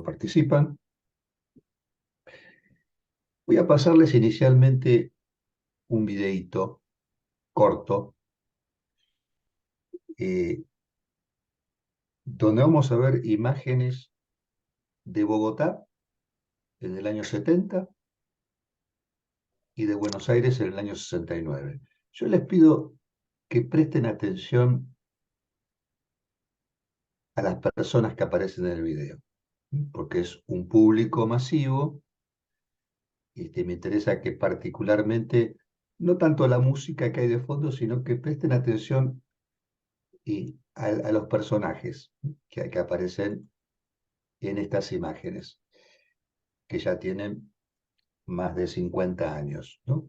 participan. Voy a pasarles inicialmente un videíto corto, eh, donde vamos a ver imágenes de Bogotá en el año 70 y de Buenos Aires en el año 69. Yo les pido que presten atención a las personas que aparecen en el video, porque es un público masivo. Me interesa que particularmente, no tanto la música que hay de fondo, sino que presten atención a los personajes que aparecen en estas imágenes, que ya tienen más de 50 años, ¿no?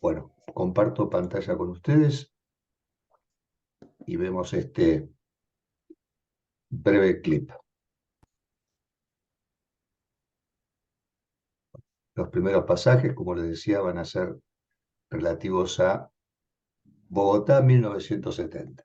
Bueno, comparto pantalla con ustedes y vemos este breve clip. Los primeros pasajes, como les decía, van a ser relativos a Bogotá 1970.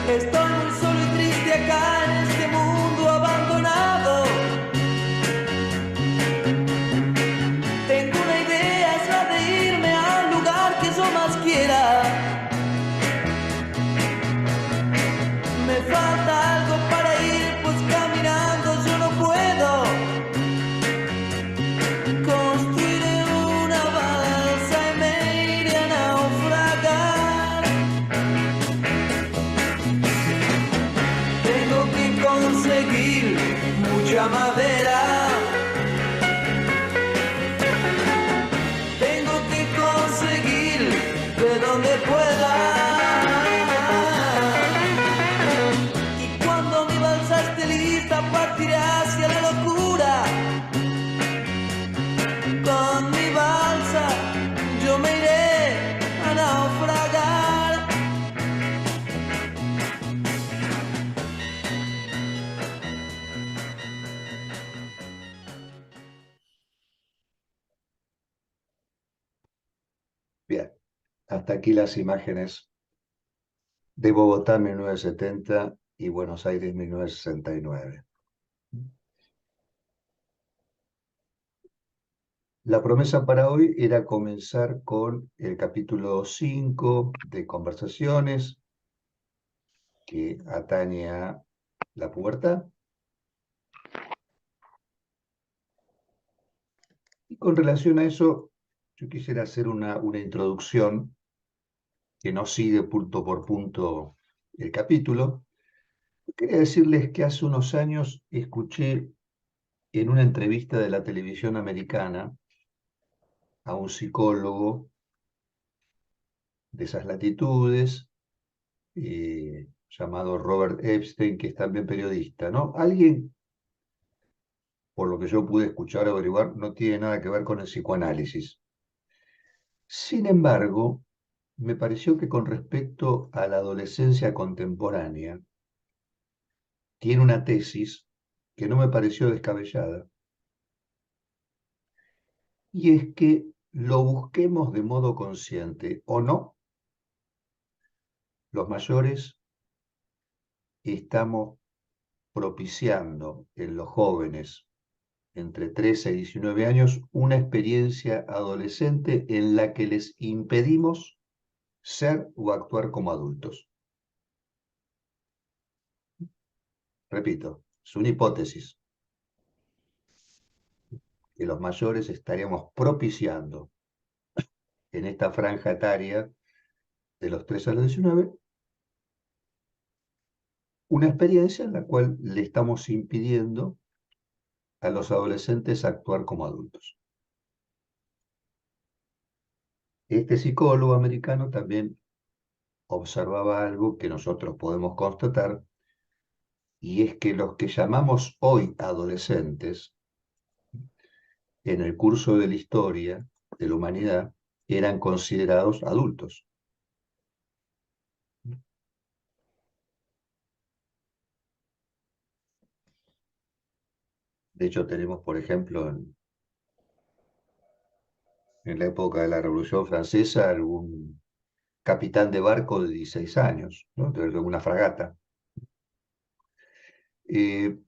Estoy muy solo y triste acá en este mundo abandonado. Tengo una idea, es la de irme al lugar que yo más quiera. Me falta algo para ir, pues caminando yo no puedo. Construiré una balsa y me iré a naufragar. Tengo que conseguir mucha madera. Tengo que conseguir de donde pueda. Y cuando mi balsa esté lista, partiré hacia la locura. Con mi balsa yo me iré a naufragar. Bien, hasta aquí las imágenes de Bogotá 1970 y Buenos Aires 1969. La promesa para hoy era comenzar con el capítulo 5 de Conversaciones, que atañe a la pubertad. Y con relación a eso, yo quisiera hacer una introducción que no sigue punto por punto el capítulo. Quería decirles que hace unos años escuché en una entrevista de la televisión americana a un psicólogo de esas latitudes, llamado Robert Epstein, que es también periodista, ¿no? Alguien, por lo que yo pude escuchar o averiguar, no tiene nada que ver con el psicoanálisis. Sin embargo, me pareció que con respecto a la adolescencia contemporánea, tiene una tesis que no me pareció descabellada, y es que lo busquemos de modo consciente o no, los mayores estamos propiciando en los jóvenes entre 13 y 19 años una experiencia adolescente en la que les impedimos ser o actuar como adultos. Repito, es una hipótesis que los mayores estaríamos propiciando en esta franja etaria de los 13 a los 19 una experiencia en la cual le estamos impidiendo a los adolescentes actuar como adultos. Este psicólogo americano también observaba algo que nosotros podemos constatar, y es que los que llamamos hoy adolescentes, en el curso de la historia de la humanidad, eran considerados adultos. De hecho, tenemos, por ejemplo, en la época de la Revolución Francesa, algún capitán de barco de 16 años, ¿no? De una fragata. Eh,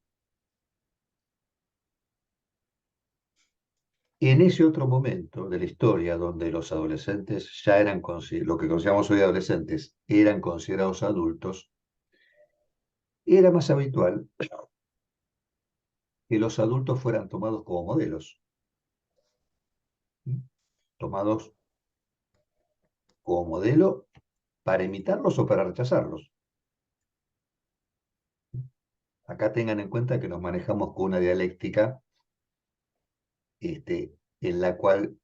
en ese otro momento de la historia, donde los adolescentes ya eran, lo que consideramos hoy adolescentes, eran considerados adultos, era más habitual que los adultos fueran tomados como modelos, tomados como modelo para imitarlos o para rechazarlos. Acá tengan en cuenta que nos manejamos con una dialéctica, en la cual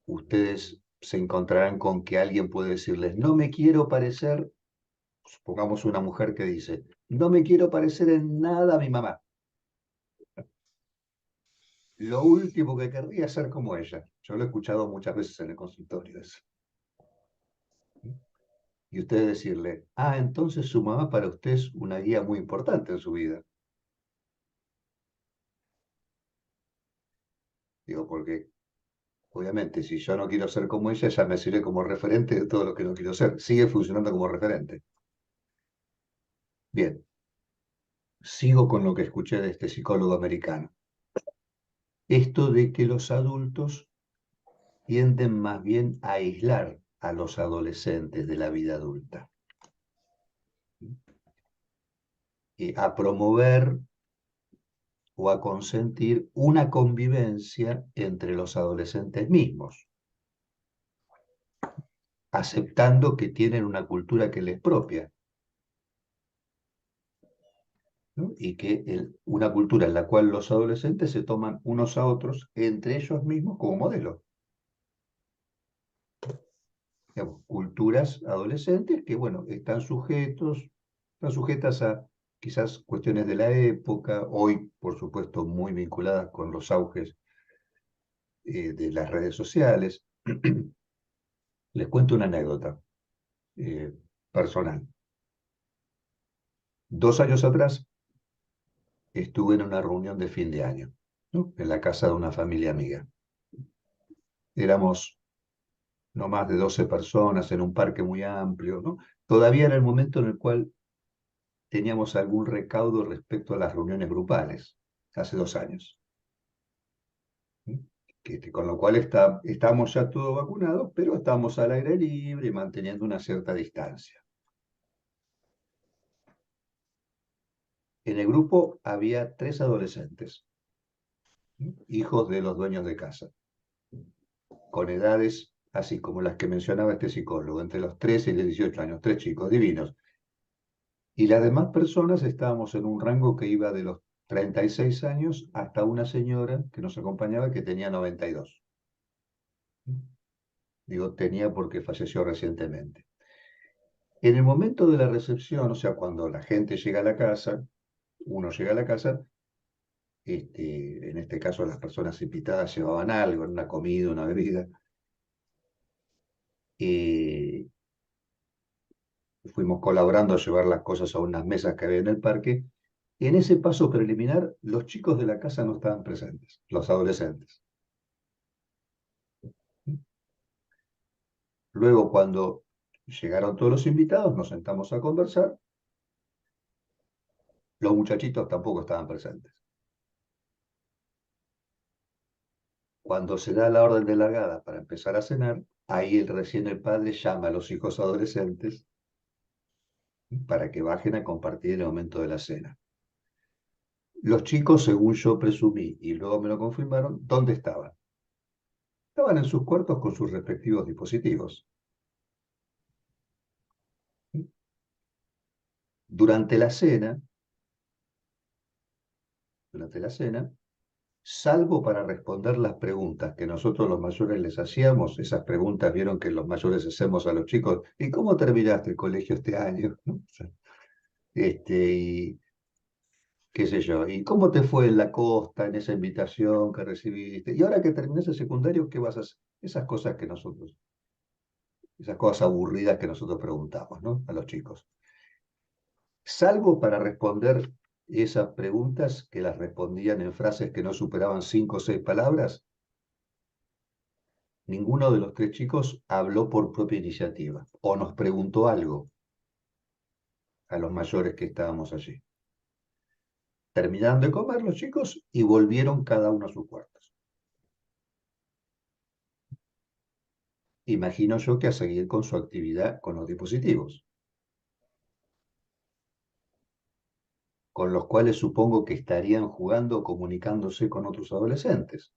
ustedes se encontrarán con que alguien puede decirles, no me quiero parecer, supongamos una mujer que dice, no me quiero parecer en nada a mi mamá. Lo último que querría es ser como ella. Yo lo he escuchado muchas veces en el consultorio eso. Y usted decirle, ah, entonces su mamá para usted es una guía muy importante en su vida. Digo, porque obviamente si yo no quiero ser como ella me sirve como referente de todo lo que no quiero ser. Sigue funcionando como referente. Bien, sigo con lo que escuché de este psicólogo americano. Esto de que los adultos tienden más bien a aislar a los adolescentes de la vida adulta, y a promover o a consentir una convivencia entre los adolescentes mismos, aceptando que tienen una cultura que les es propia, ¿no? Y que una cultura en la cual los adolescentes se toman unos a otros, entre ellos mismos, como modelo. Digamos, culturas adolescentes que, bueno, están sujetas a quizás cuestiones de la época, hoy, por supuesto, muy vinculadas con los auges de las redes sociales. Les cuento una anécdota personal. 2 años atrás estuve en una reunión de fin de año, ¿no? En la casa de una familia amiga. Éramos no más de 12 personas en un parque muy amplio, ¿no? Todavía era el momento en el cual teníamos algún recaudo respecto a las reuniones grupales, hace 2 años. con lo cual estamos ya todos vacunados, pero estamos al aire libre, manteniendo una cierta distancia. En el grupo había 3 adolescentes, hijos de los dueños de casa, con edades así como las que mencionaba este psicólogo, entre los 13 y los 18 años, 3 chicos divinos. Y las demás personas estábamos en un rango que iba de los 36 años hasta una señora que nos acompañaba que tenía 92. Digo tenía porque falleció recientemente. En el momento de la recepción, o sea, cuando la gente llega a la casa, uno llega a la casa, en este caso las personas invitadas llevaban algo, una comida, una bebida. Fuimos colaborando a llevar las cosas a unas mesas que había en el parque. Y en ese paso preliminar, los chicos de la casa no estaban presentes, los adolescentes. Luego, cuando llegaron todos los invitados, nos sentamos a conversar. Los muchachitos tampoco estaban presentes. Cuando se da la orden de largada para empezar a cenar, ahí recién el padre llama a los hijos adolescentes para que bajen a compartir el momento de la cena. Los chicos, según yo presumí, y luego me lo confirmaron, ¿dónde estaban? Estaban en sus cuartos con sus respectivos dispositivos. Durante la cena, salvo para responder las preguntas que nosotros los mayores les hacíamos, esas preguntas vieron que los mayores hacemos a los chicos, ¿y cómo terminaste el colegio este año? ¿No? Y qué sé yo, ¿y cómo te fue en la costa, en esa invitación que recibiste? Y ahora que terminaste el secundario, ¿qué vas a hacer? Esas cosas aburridas que nosotros preguntamos, ¿no? A los chicos. Salvo para responder esas preguntas que las respondían en frases que no superaban 5 o 6 palabras, ninguno de los 3 chicos habló por propia iniciativa o nos preguntó algo a los mayores que estábamos allí. Terminaron de comer los chicos y volvieron cada uno a sus cuartos. Imagino yo que a seguir con su actividad con los dispositivos, con los cuales supongo que estarían jugando o comunicándose con otros adolescentes.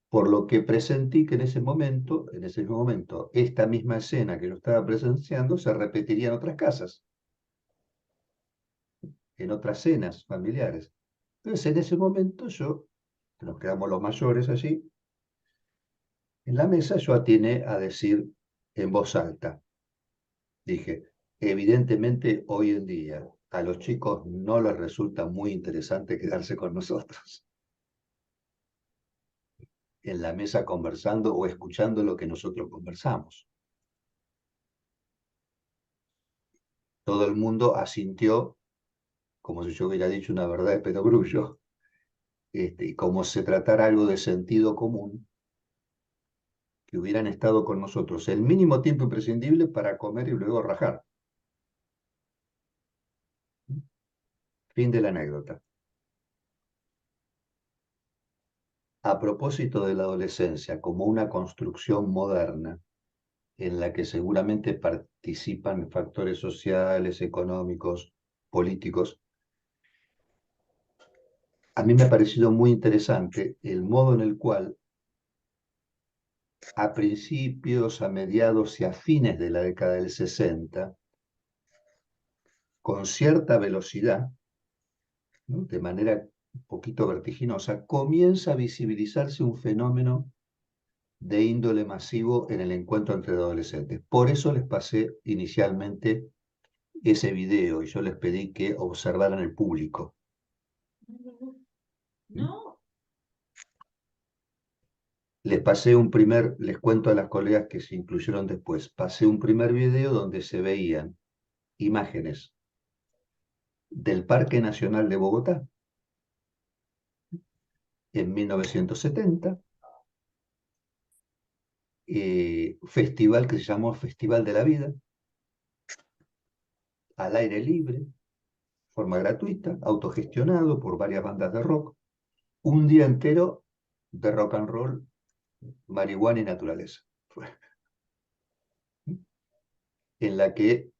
Por lo que presentí que en ese mismo momento, esta misma escena que yo estaba presenciando se repetiría en otras casas, en otras cenas familiares. Entonces, en ese momento nos quedamos los mayores allí, en la mesa yo atiné a decir en voz alta, dije, evidentemente hoy en día a los chicos no les resulta muy interesante quedarse con nosotros en la mesa conversando o escuchando lo que nosotros conversamos. Todo el mundo asintió como si yo hubiera dicho una verdad de perogrullo, y como se tratara algo de sentido común, que hubieran estado con nosotros el mínimo tiempo imprescindible para comer y luego rajar. Fin de la anécdota. A propósito de la adolescencia como una construcción moderna, en la que seguramente participan factores sociales, económicos, políticos, a mí me ha parecido muy interesante el modo en el cual a principios, a mediados y a fines de la década del 60, con cierta velocidad, ¿no? De manera un poquito vertiginosa, comienza a visibilizarse un fenómeno de índole masivo en el encuentro entre adolescentes. Por eso les pasé inicialmente ese video y yo les pedí que observaran el público. No. Les cuento a las colegas que se incluyeron después, pasé un primer video donde se veían imágenes del Parque Nacional de Bogotá en 1970, festival que se llamó Festival de la Vida, al aire libre, forma gratuita, autogestionado por varias bandas de rock, un día entero de rock and roll, marihuana y naturaleza, en la que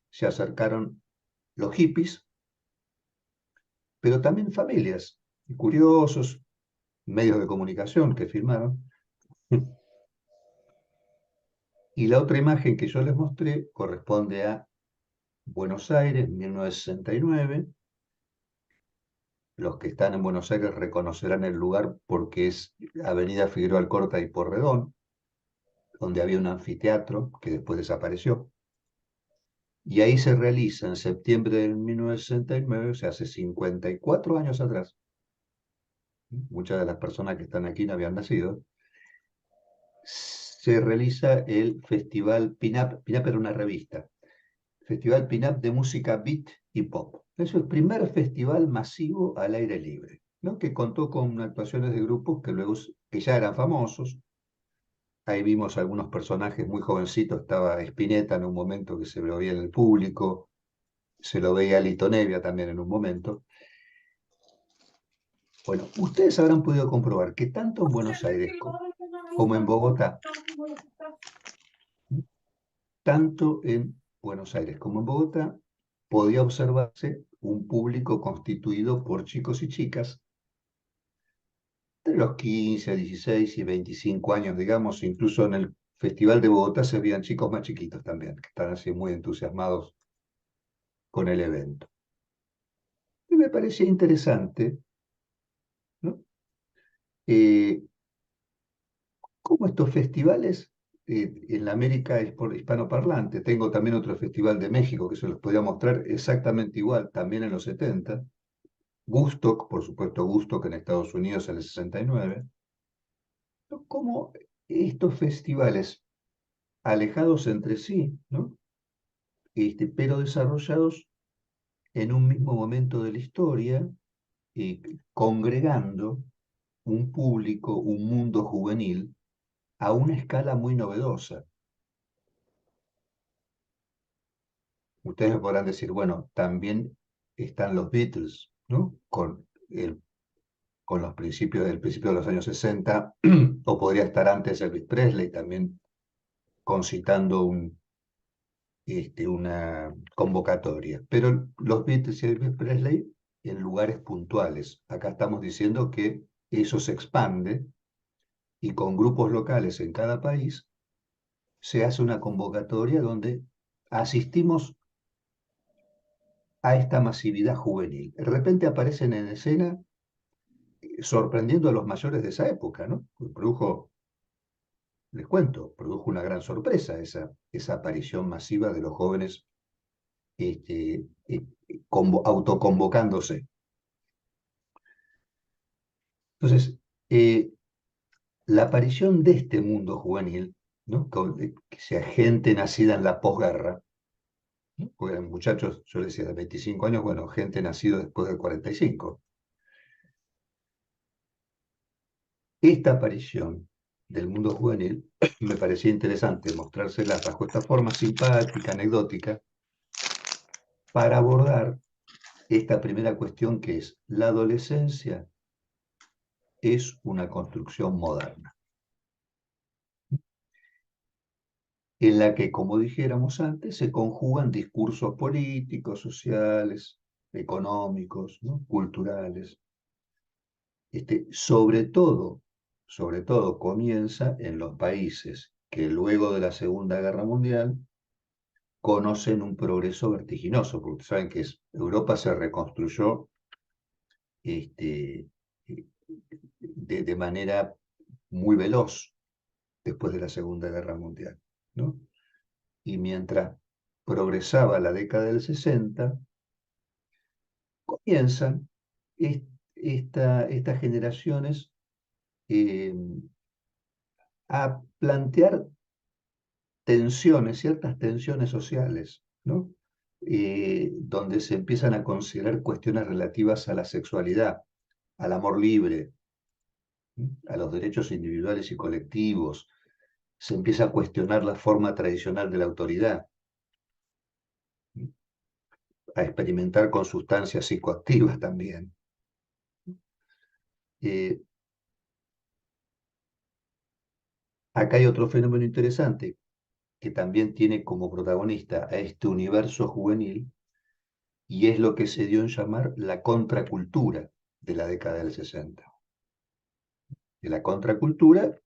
se acercaron los hippies, pero también familias, y curiosos, medios de comunicación que filmaron. Y la otra imagen que yo les mostré corresponde a Buenos Aires, 1969. Los que están en Buenos Aires reconocerán el lugar porque es Avenida Figueroa Alcorta y Porredón, donde había un anfiteatro que después desapareció. Y ahí se realiza en septiembre de 1969, o sea, hace 54 años atrás. Muchas de las personas que están aquí no habían nacido. Se realiza el Festival Pinup. Pinup era una revista. Festival Pinup de música beat y pop. Es el primer festival masivo al aire libre, ¿no? Que contó con actuaciones de grupos que luego que ya eran famosos. Ahí vimos algunos personajes muy jovencitos. Estaba Spinetta en un momento que se lo veía en el público. Se lo veía a Lito Nevia también en un momento. Bueno, ustedes habrán podido comprobar que tanto en Buenos Aires como en Bogotá, tanto en Buenos Aires como en Bogotá, podía observarse un público constituido por chicos y chicas de los 15, 16 y 25 años, digamos. Incluso en el Festival de Bogotá se veían chicos más chiquitos también, que están así muy entusiasmados con el evento. Y me parecía interesante, ¿no? Eh, Cómo estos festivales en la América es por hispanoparlante. Tengo también otro festival de México que se los podría mostrar exactamente igual, también en los 70. Woodstock, por supuesto, Woodstock en Estados Unidos en el 69. Cómo estos festivales alejados entre sí, ¿no? Pero desarrollados en un mismo momento de la historia, congregando un público, un mundo juvenil a una escala muy novedosa. Ustedes me podrán decir, bueno, también están los Beatles, ¿no? Con los principios del principio de los años 60, o podría estar antes Elvis Presley también concitando una convocatoria. Pero los Beatles y Elvis Presley en lugares puntuales. Acá estamos diciendo que eso se expande y con grupos locales en cada país se hace una convocatoria donde asistimos a esta masividad juvenil. De repente aparecen en escena sorprendiendo a los mayores de esa época, ¿no? Produjo, les cuento, produjo una gran sorpresa esa aparición masiva de los jóvenes autoconvocándose. Entonces, la aparición de este mundo juvenil, ¿no? Que sea gente nacida en la posguerra, ¿no? Porque eran muchachos, yo les decía, de 25 años, bueno, gente nacida después del 45. Esta aparición del mundo juvenil me parecía interesante mostrársela bajo esta forma simpática, anecdótica, para abordar esta primera cuestión que es: la adolescencia es una construcción moderna, en la que, como dijéramos antes, se conjugan discursos políticos, sociales, económicos, ¿no? Culturales. Sobre todo comienza en los países que luego de la Segunda Guerra Mundial conocen un progreso vertiginoso, porque saben que Europa se reconstruyó este, de manera muy veloz después de la Segunda Guerra Mundial, ¿no? Y mientras progresaba la década del 60, comienzan estas generaciones eh, a plantear tensiones, ciertas tensiones sociales, ¿no? Donde se empiezan a considerar cuestiones relativas a la sexualidad, al amor libre, a los derechos individuales y colectivos. Se empieza a cuestionar la forma tradicional de la autoridad, a experimentar con sustancias psicoactivas también. Eh, Acá hay otro fenómeno interesante que también tiene como protagonista a este universo juvenil, y es lo que se dio en llamar la contracultura de la década del 60. De la contracultura,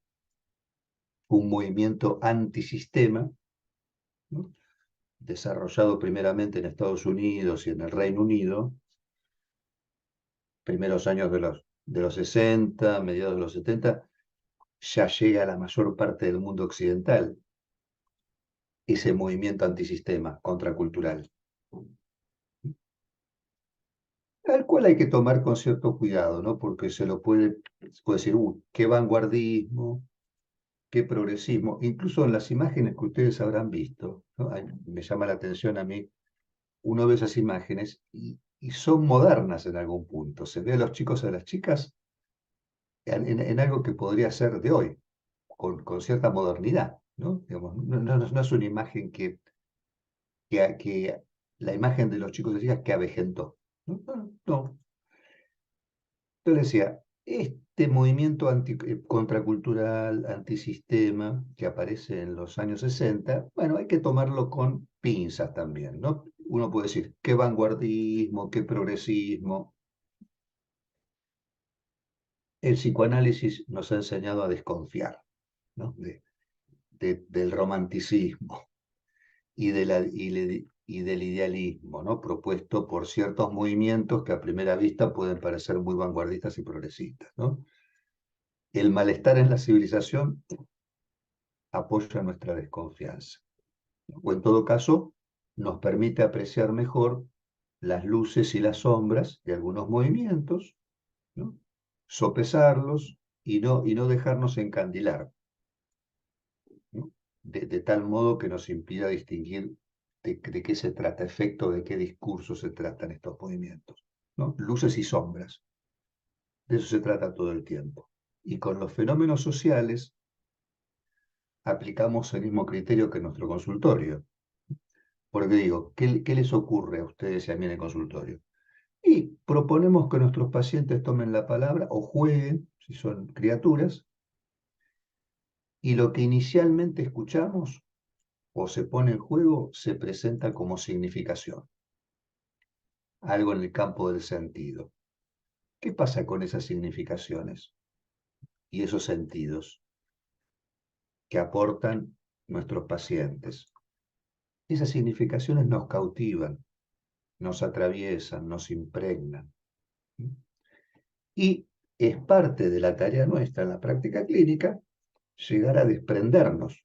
un movimiento antisistema, ¿no?, desarrollado primeramente en Estados Unidos y en el Reino Unido, primeros años de los 60, mediados de los 70, ya llega a la mayor parte del mundo occidental ese movimiento antisistema, contracultural, al cual hay que tomar con cierto cuidado, ¿no? Porque se puede decir, qué vanguardismo, qué progresismo, incluso en las imágenes que ustedes habrán visto, ¿no? Me llama la atención a mí, uno ve esas imágenes y son modernas en algún punto, se ve a los chicos y a las chicas en algo que podría ser de hoy, con cierta modernidad, ¿no? Digamos, no es una imagen que la imagen de los chicos y las chicas que avejentó, ¿no? No. Yo le decía, este movimiento contracultural, antisistema, que aparece en los años 60, bueno, hay que tomarlo con pinzas también, ¿no? Uno puede decir, qué vanguardismo, qué progresismo. El psicoanálisis nos ha enseñado a desconfiar, ¿no?, del romanticismo y del idealismo, ¿no?, propuesto por ciertos movimientos que a primera vista pueden parecer muy vanguardistas y progresistas, ¿no? El malestar en la civilización apoya nuestra desconfianza, o en todo caso nos permite apreciar mejor las luces y las sombras de algunos movimientos, ¿no?, sopesarlos y no dejarnos encandilar, ¿no?, de tal modo que nos impida distinguir de qué se trata, efecto de qué discurso se tratan estos movimientos, ¿no? Luces y sombras, de eso se trata todo el tiempo. Y con los fenómenos sociales aplicamos el mismo criterio que en nuestro consultorio. Porque digo, ¿qué les ocurre a ustedes y a mí en el consultorio? Y proponemos que nuestros pacientes tomen la palabra o jueguen, si son criaturas, y lo que inicialmente escuchamos o se pone en juego se presenta como significación, algo en el campo del sentido. ¿Qué pasa con esas significaciones y esos sentidos que aportan nuestros pacientes? Esas significaciones nos cautivan, nos atraviesan, nos impregnan. Y es parte de la tarea nuestra en la práctica clínica llegar a desprendernos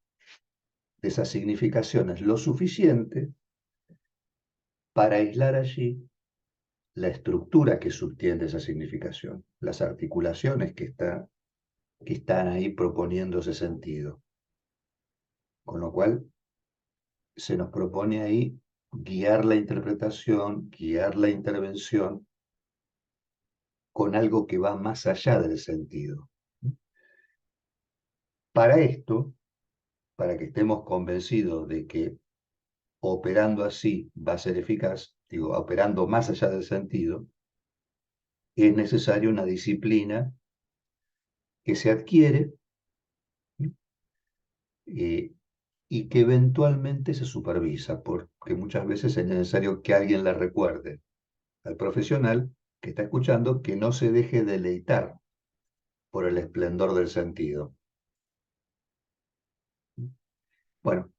de esas significaciones lo suficiente para aislar allí la estructura que sostiene esa significación, las articulaciones que están ahí proponiendo ese sentido. Con lo cual, se nos propone ahí guiar la interpretación, guiar la intervención con algo que va más allá del sentido. Para esto, para que estemos convencidos de que operando así va a ser eficaz, digo, operando más allá del sentido, es necesaria una disciplina que se adquiere, eh, y que eventualmente se supervisa, porque muchas veces es necesario que alguien le recuerde al profesional que está escuchando que no se deje deleitar por el esplendor del sentido. Bueno,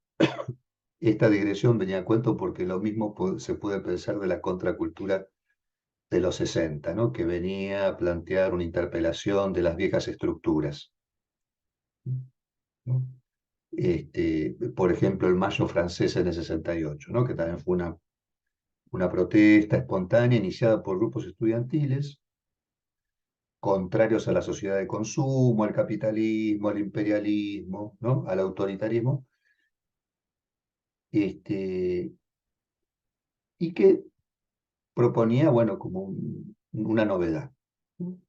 esta digresión venía a cuento porque lo mismo se puede pensar de la contracultura de los 60, ¿no?, que venía a plantear una interpelación de las viejas estructuras, ¿no? Por ejemplo, el Mayo francés en el 68, ¿no?, que también fue una protesta espontánea iniciada por grupos estudiantiles contrarios a la sociedad de consumo, al capitalismo, al imperialismo, ¿no?, al autoritarismo, y que proponía, bueno, como una novedad, ¿no?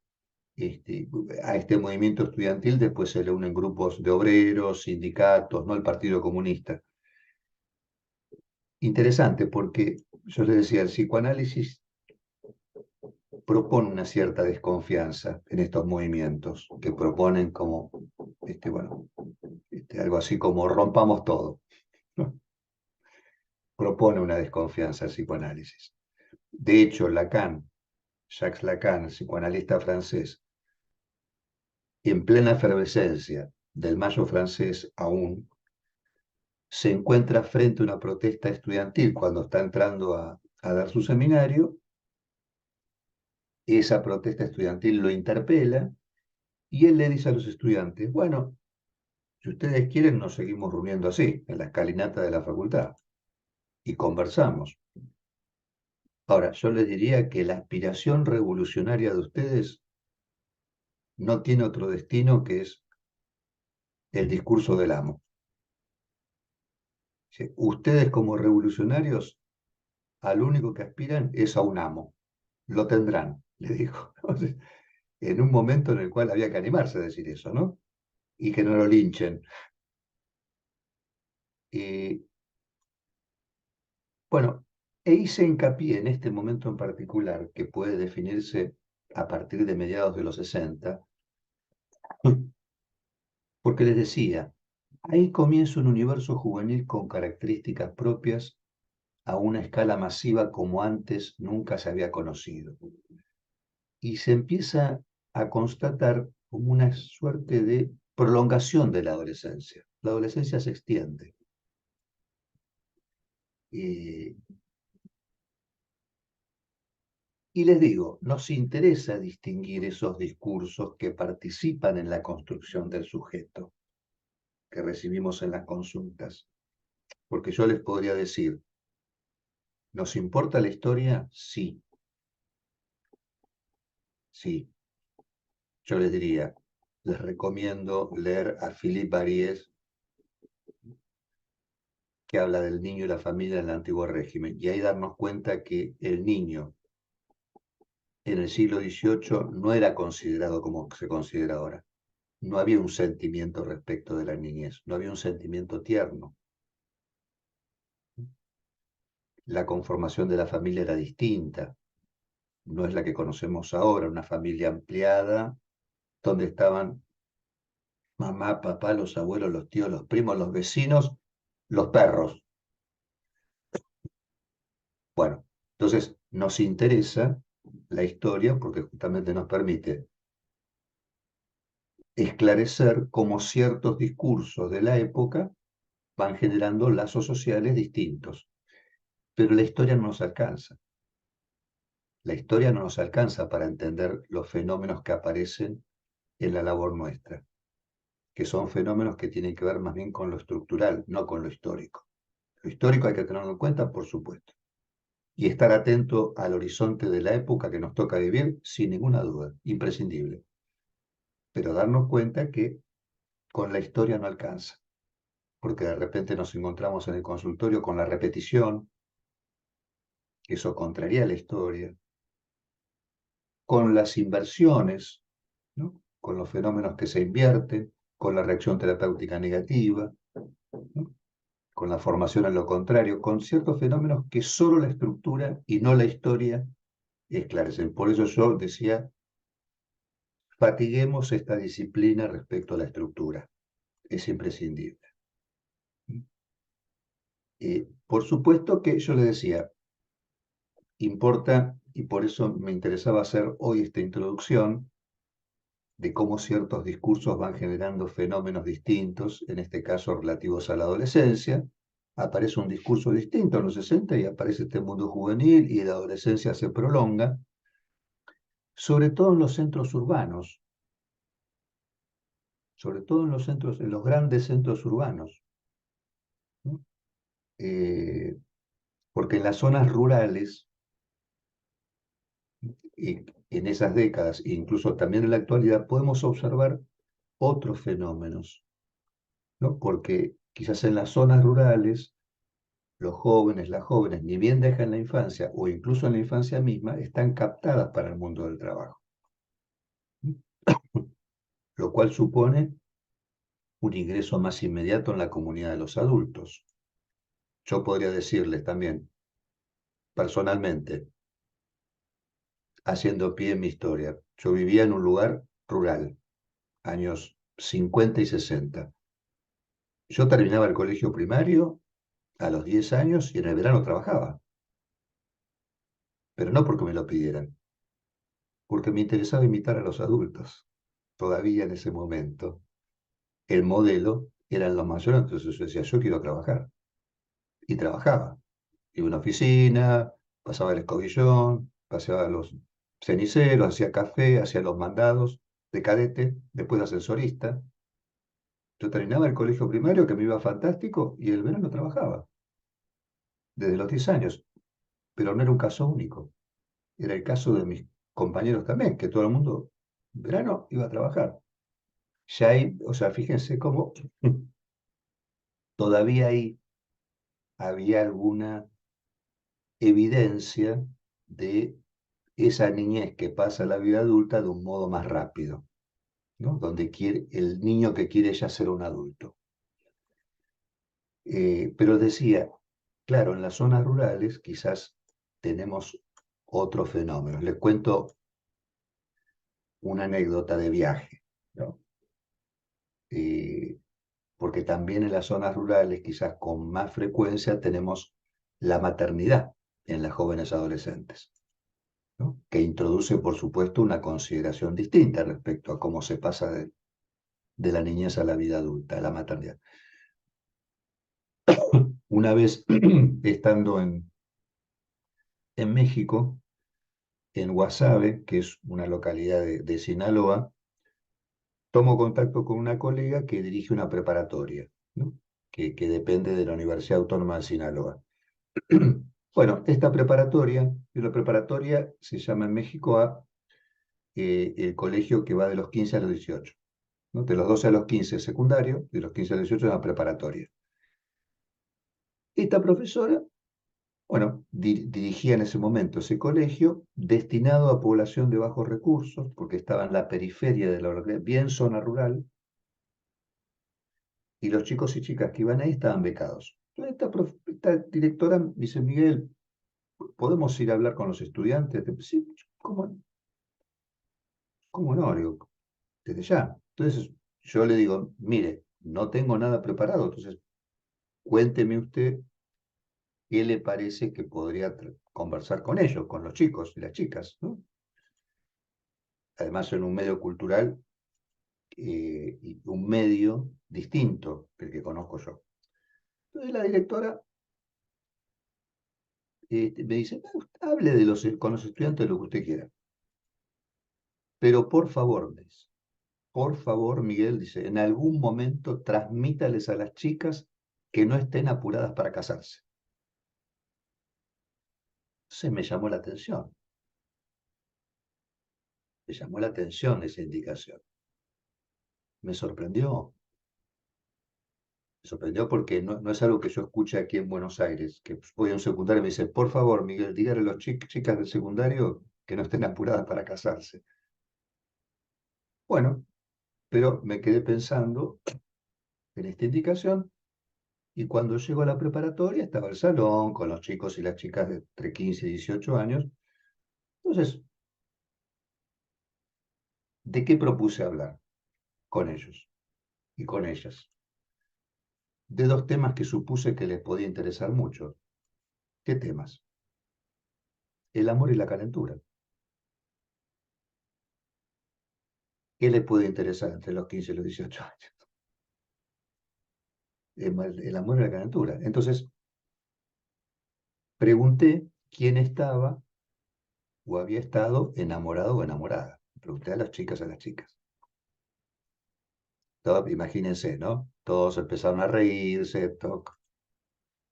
A este movimiento estudiantil después se le unen grupos de obreros, sindicatos, ¿no?, el Partido Comunista. Interesante porque yo les decía, el psicoanálisis propone una cierta desconfianza en estos movimientos que proponen como, bueno, algo así como rompamos todo, ¿no? Propone una desconfianza al psicoanálisis. De hecho, Lacan, Jacques Lacan, psicoanalista francés, en plena efervescencia del Mayo francés aún, se encuentra frente a una protesta estudiantil cuando está entrando a dar su seminario. Esa protesta estudiantil lo interpela y él le dice a los estudiantes, bueno, si ustedes quieren nos seguimos reuniendo así, en la escalinata de la facultad, y conversamos. Ahora, yo les diría que la aspiración revolucionaria de ustedes no tiene otro destino que es el discurso del amo. ¿Sí? Ustedes como revolucionarios, al único que aspiran es a un amo. Lo tendrán, le dijo. Entonces, en un momento en el cual había que animarse a decir eso, ¿no? Y que no lo linchen. Y bueno, hice hincapié en este momento en particular, que puede definirse a partir de mediados de los 60, porque les decía, ahí comienza un universo juvenil con características propias a una escala masiva como antes nunca se había conocido. Y se empieza a constatar como una suerte de prolongación de la adolescencia. La adolescencia se extiende. Y les digo, nos interesa distinguir esos discursos que participan en la construcción del sujeto que recibimos en las consultas. Porque yo les podría decir, ¿nos importa la historia? Sí. Sí. Yo les diría, les recomiendo leer a Philippe Ariès, que habla del niño y la familia en el antiguo régimen, y ahí darnos cuenta que el niño en el siglo XVIII no era considerado como se considera ahora. No había un sentimiento respecto de la niñez, no había un sentimiento tierno. La conformación de la familia era distinta, no es la que conocemos ahora, una familia ampliada, donde estaban mamá, papá, los abuelos, los tíos, los primos, los vecinos, los perros. Bueno, entonces nos interesa la historia porque justamente nos permite esclarecer cómo ciertos discursos de la época van generando lazos sociales distintos. Pero la historia no nos alcanza. La historia no nos alcanza para entender los fenómenos que aparecen en la labor nuestra, que son fenómenos que tienen que ver más bien con lo estructural, no con lo histórico. Lo histórico hay que tenerlo en cuenta, por supuesto, y estar atento al horizonte de la época que nos toca vivir, sin ninguna duda, imprescindible. Pero darnos cuenta que con la historia no alcanza, porque de repente nos encontramos en el consultorio con la repetición, que eso contraría la historia, con las inversiones, ¿no? Con los fenómenos que se invierten, con la reacción terapéutica negativa, ¿no? Con la formación en lo contrario, con ciertos fenómenos que solo la estructura y no la historia esclarecen. Por eso yo decía, fatiguemos esta disciplina respecto a la estructura. Es imprescindible. Por supuesto que yo le decía, importa, y por eso me interesaba hacer hoy esta introducción, de cómo ciertos discursos van generando fenómenos distintos, en este caso relativos a la adolescencia. Aparece un discurso distinto en los 60 y aparece este mundo juvenil y la adolescencia se prolonga, sobre todo en los centros urbanos, sobre todo en los centros, en los grandes centros urbanos, ¿no? Porque en las zonas rurales, y en esas décadas, e incluso también en la actualidad, podemos observar otros fenómenos, ¿no? Porque quizás en las zonas rurales los jóvenes, las jóvenes, ni bien dejan la infancia o incluso en la infancia misma, están captadas para el mundo del trabajo. Lo cual supone un ingreso más inmediato en la comunidad de los adultos. Yo podría decirles también, personalmente, haciendo pie en mi historia. Yo vivía en un lugar rural, años 50 y 60. Yo terminaba el colegio primario a los 10 años y en el verano trabajaba, pero no porque me lo pidieran, porque me interesaba imitar a los adultos. Todavía en ese momento, el modelo eran los mayores, entonces yo decía, yo quiero trabajar. Y trabajaba. Iba a una oficina, pasaba el escobillón, paseaba los ceniceros, hacía café, hacía los mandados de cadete, después de ascensorista. Yo terminaba el colegio primario, que me iba fantástico, y el verano trabajaba, desde los 10 años. Pero no era un caso único. Era el caso de mis compañeros también, que todo el mundo, en verano, iba a trabajar. Ya hay, o sea, fíjense cómo todavía ahí había alguna evidencia de esa niñez que pasa a la vida adulta de un modo más rápido, ¿no? Donde quiere, el niño que quiere ya ser un adulto. Pero decía, claro, en las zonas rurales quizás tenemos otros fenómenos. Les cuento una anécdota de viaje, ¿no? Eh, Porque también en las zonas rurales, quizás con más frecuencia, tenemos la maternidad en las jóvenes adolescentes, ¿no? Que introduce, por supuesto, una consideración distinta respecto a cómo se pasa de la niñez a la vida adulta, a la maternidad. Una vez estando en México, en Guasave, que es una localidad de Sinaloa, tomo contacto con una colega que dirige una preparatoria, ¿no? Que depende de la Universidad Autónoma de Sinaloa. Bueno, esta preparatoria, y la preparatoria se llama en México el colegio que va de los 15 a los 18, ¿no? De los 12 a los 15 es secundario, de los 15 a los 18 es la preparatoria. Esta profesora, bueno, dirigía en ese momento ese colegio destinado a población de bajos recursos, porque estaba en la periferia de la localidad, bien zona rural, y los chicos y chicas que iban ahí estaban becados. Entonces esta directora me dice, Miguel, ¿podemos ir a hablar con los estudiantes? Sí, ¿cómo no? Le digo, desde ya. Entonces yo le digo, mire, no tengo nada preparado, entonces cuénteme usted qué le parece que podría conversar con ellos, con los chicos y las chicas, ¿no? Además en un medio cultural y un medio distinto del que conozco yo. Entonces la directora me dice, hable con los estudiantes de lo que usted quiera, pero por favor, me dice, por favor, Miguel, dice, en algún momento transmítales a las chicas que no estén apuradas para casarse. Entonces me llamó la atención esa indicación. Me sorprendió, me sorprendió porque no es algo que yo escuche aquí en Buenos Aires, que voy a un secundario y me dice, por favor, Miguel, dígale a las chicas del secundario que no estén apuradas para casarse. Bueno, pero me quedé pensando en esta indicación y cuando llego a la preparatoria estaba el salón con los chicos y las chicas de entre 15 y 18 años. Entonces, ¿de qué propuse hablar con ellos y con ellas? De dos temas que supuse que les podía interesar mucho. ¿Qué temas? El amor y la calentura. ¿Qué les puede interesar entre los 15 y los 18 años? El amor y la calentura. Entonces, pregunté quién estaba o había estado enamorado o enamorada. Pregunté a las chicas, a las chicas. Imagínense, ¿no? Todos empezaron a reírse,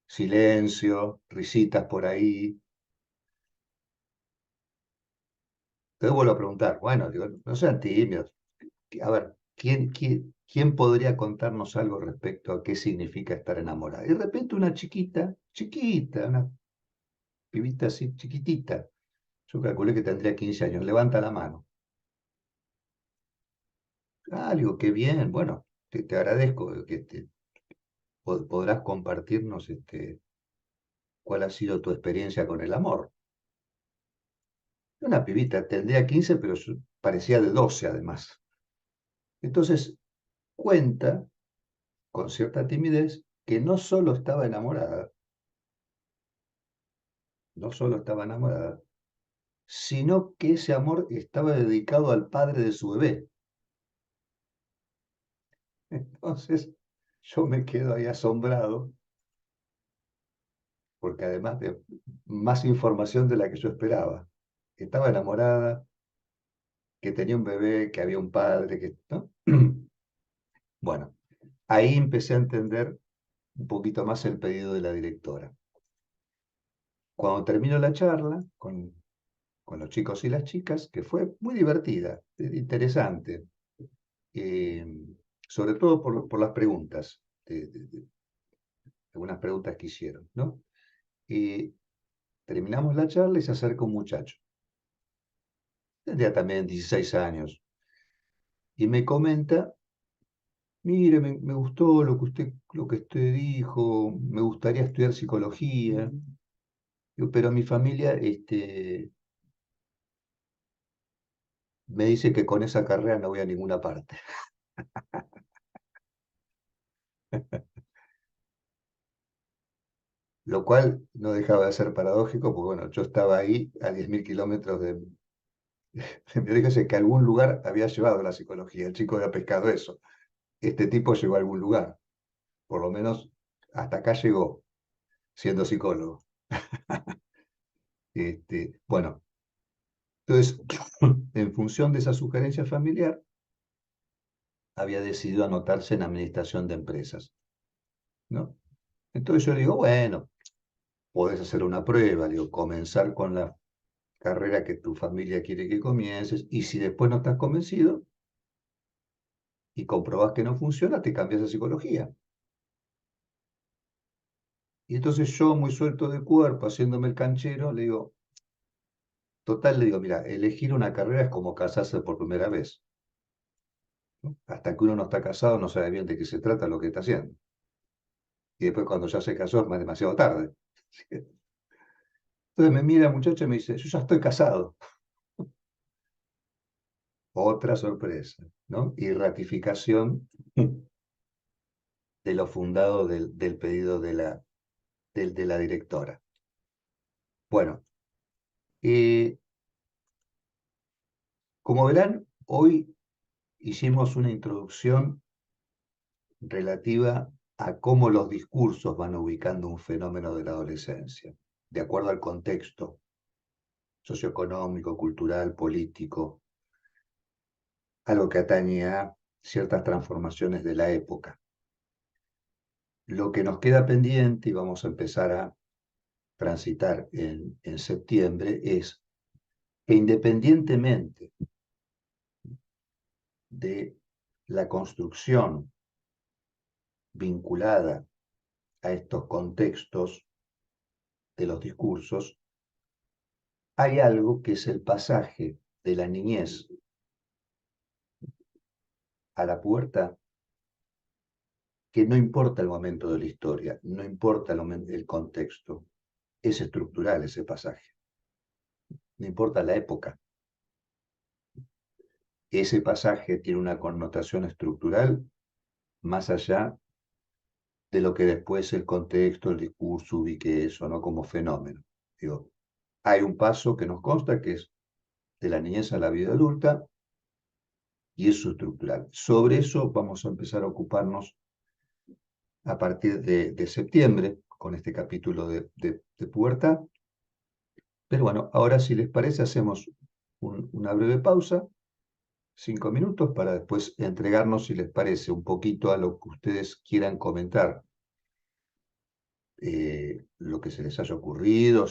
silencio, risitas por ahí. Entonces vuelvo a preguntar, bueno, digo, no sean tímidos. A ver, ¿quién podría contarnos algo respecto a qué significa estar enamorada? Y de repente una chiquita, una pibita así chiquitita, yo calculé que tendría 15 años, levanta la mano. Ah, digo, qué bien, bueno, te agradezco que podrás compartirnos cuál ha sido tu experiencia con el amor. Una pibita, tendría 15, pero parecía de 12 además. Entonces cuenta, con cierta timidez, que no solo estaba enamorada, no solo estaba enamorada, sino que ese amor estaba dedicado al padre de su bebé. Entonces yo me quedo ahí asombrado, porque además de más información de la que yo esperaba. Estaba enamorada, que tenía un bebé, que había un padre, que, ¿no? Bueno, ahí empecé a entender un poquito más el pedido de la directora. Cuando terminó la charla con los chicos y las chicas, que fue muy divertida, interesante, eh, sobre todo por las preguntas, algunas preguntas que hicieron, ¿no? Terminamos la charla y se acerca un muchacho, tendría también 16 años, y me comenta: mire, me gustó lo que usted dijo, me gustaría estudiar psicología, digo, pero mi familia me dice que con esa carrera no voy a ninguna parte. Lo cual no dejaba de ser paradójico, porque bueno, yo estaba ahí a 10.000 kilómetros de mi origen, sé que a algún lugar había llevado la psicología, el chico había pescado eso. Este tipo llegó a algún lugar, por lo menos hasta acá llegó, siendo psicólogo. Bueno, entonces, en función de esa sugerencia familiar, había decidido anotarse en administración de empresas, ¿no? Entonces yo digo, bueno, podés hacer una prueba, digo, comenzar con la carrera que tu familia quiere que comiences, y si después no estás convencido y comprobás que no funciona, te cambias a psicología. Y entonces yo, muy suelto de cuerpo, haciéndome el canchero, le digo, total, le digo, mira, elegir una carrera es como casarse por primera vez, ¿no? Hasta que uno no está casado no sabe bien de qué se trata lo que está haciendo. Y después cuando ya se casó es demasiado tarde. Entonces me mira el muchacho y me dice, yo ya estoy casado. Otra sorpresa, ¿no? Y ratificación de lo fundado del pedido de la directora. Bueno, eh, como verán, hoy hicimos una introducción relativa a cómo los discursos van ubicando un fenómeno de la adolescencia, de acuerdo al contexto socioeconómico, cultural, político, algo que atañe a ciertas transformaciones de la época. Lo que nos queda pendiente, y vamos a empezar a transitar en septiembre, es que independientemente de la construcción vinculada a estos contextos de los discursos, hay algo que es el pasaje de la niñez a la pubertad, que no importa el momento de la historia, no importa el contexto, es estructural ese pasaje, no importa la época. Ese pasaje tiene una connotación estructural más allá de lo que después el contexto, el discurso ubique eso, ¿no? Como fenómeno. Digo, hay un paso que nos consta que es de la niñez a la vida adulta y eso es estructural. Sobre eso vamos a empezar a ocuparnos a partir de septiembre con este capítulo de pubertad. Pero bueno, ahora si les parece hacemos una breve pausa, 5 minutos, para después entregarnos, si les parece, un poquito a lo que ustedes quieran comentar, lo que se les haya ocurrido,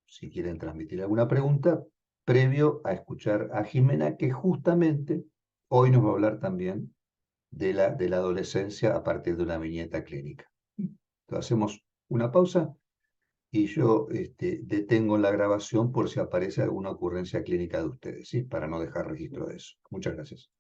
si quieren transmitir alguna pregunta, previo a escuchar a Jimena, que justamente hoy nos va a hablar también de la adolescencia a partir de una viñeta clínica. Entonces hacemos una pausa y yo detengo la grabación por si aparece alguna ocurrencia clínica de ustedes, ¿sí? Para no dejar registro de eso. Muchas gracias.